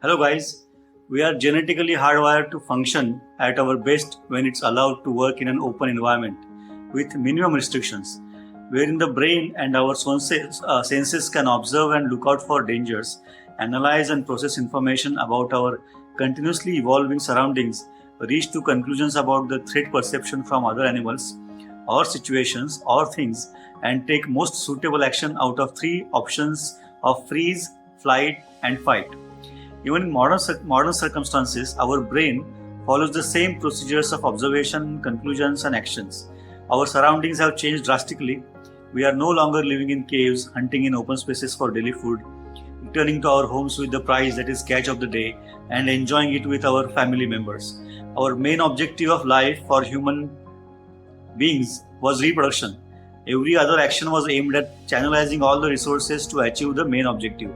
Hello guys, we are genetically hardwired to function at our best when it's allowed to work in an open environment with minimum restrictions, wherein the brain and our senses can observe and look out for dangers, analyze and process information about our continuously evolving surroundings, reach to conclusions about the threat perception from other animals or situations or things, and take most suitable action out of three options of freeze, flight, and fight. Even in modern circumstances, our brain follows the same procedures of observation, conclusions, and actions. Our surroundings have changed drastically. We are no longer living in caves, hunting in open spaces for daily food, returning to our homes with the prize that is catch of the day, and enjoying it with our family members. Our main objective of life for human beings was reproduction. Every other action was aimed at channelizing all the resources to achieve the main objective.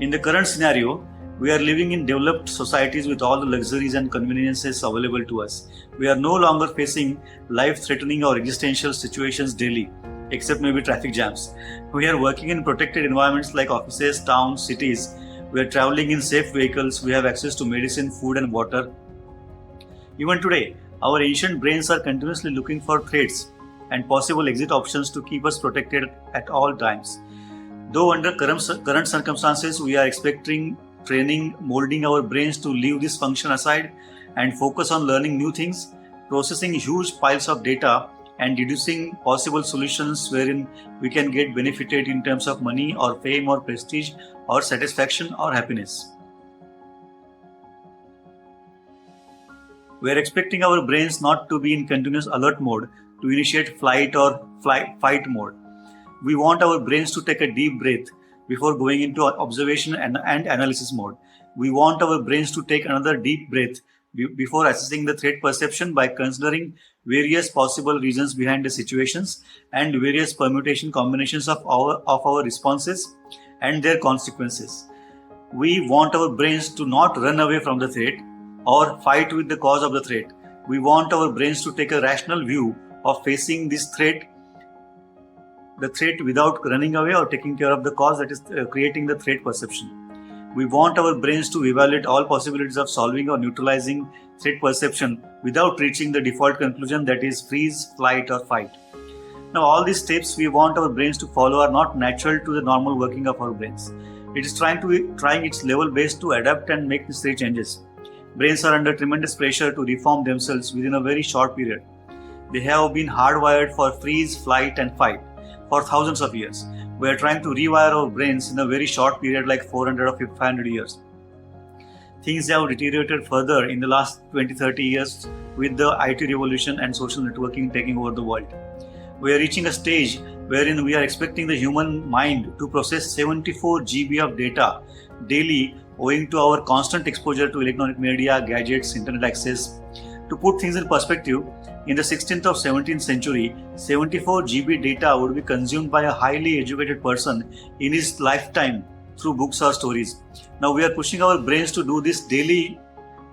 In the current scenario, we are living in developed societies with all the luxuries and conveniences available to us. We are no longer facing life-threatening or existential situations daily, except maybe traffic jams. We are working in protected environments like offices, towns, cities. We are traveling in safe vehicles. We have access to medicine, food, and water. Even today, our ancient brains are continuously looking for threats and possible exit options to keep us protected at all times. Though under current circumstances, we are expecting training, molding our brains to leave this function aside and focus on learning new things, processing huge piles of data, and deducing possible solutions wherein we can get benefited in terms of money or fame or prestige or satisfaction or happiness. We are expecting our brains not to be in continuous alert mode to initiate flight or fight mode. We want our brains to take a deep breath before going into observation and analysis mode. We want our brains to take another deep breath before assessing the threat perception by considering various possible reasons behind the situations and various permutation combinations of our responses and their consequences. We want our brains to not run away from the threat or fight with the cause of the threat. We want our brains to take a rational view of facing this threat without running away or taking care of the cause that is creating the threat perception. We want our brains to evaluate all possibilities of solving or neutralizing threat perception without reaching the default conclusion that is freeze, flight, or fight. Now, all these steps we want our brains to follow are not natural to the normal working of our brains. It is trying its level best to adapt and make necessary changes. Brains are under tremendous pressure to reform themselves within a very short period. They have been hardwired for freeze, flight, and fight for thousands of years. We are trying to rewire our brains in a very short period like 400 or 500 years. Things have deteriorated further in the last 20-30 years with the IT revolution and social networking taking over the world. We are reaching a stage wherein we are expecting the human mind to process 74 GB of data daily owing to our constant exposure to electronic media, gadgets, internet access. To put things in perspective, in the 16th or 17th century, 74 GB data would be consumed by a highly educated person in his lifetime through books or stories. Now we are pushing our brains to do this daily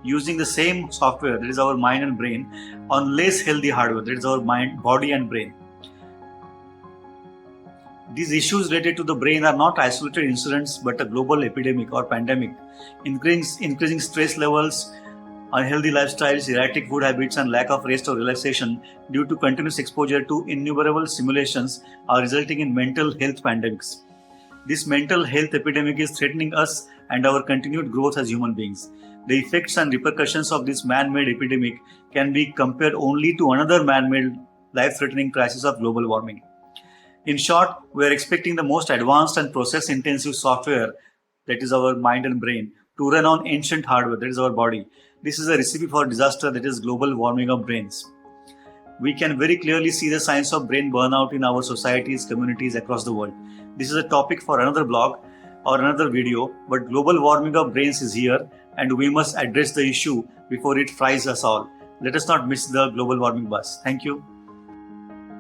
using the same software, that is our mind and brain, on less healthy hardware, that is our mind, body and brain. These issues related to the brain are not isolated incidents but a global epidemic or pandemic. Increasing stress levels, unhealthy lifestyles, erratic food habits, and lack of rest or relaxation due to continuous exposure to innumerable simulations are resulting in mental health pandemics. This mental health epidemic is threatening us and our continued growth as human beings. The effects and repercussions of this man-made epidemic can be compared only to another man-made life-threatening crisis of global warming. In short, we are expecting the most advanced and process-intensive software, that is our mind and brain, to run on ancient hardware, that is our body. This is a recipe for disaster, that is global warming of brains. We can very clearly see the signs of brain burnout in our societies, communities across the world. This is a topic for another blog or another video, but global warming of brains is here and we must address the issue before it fries us all. Let us not miss the global warming bus. Thank you.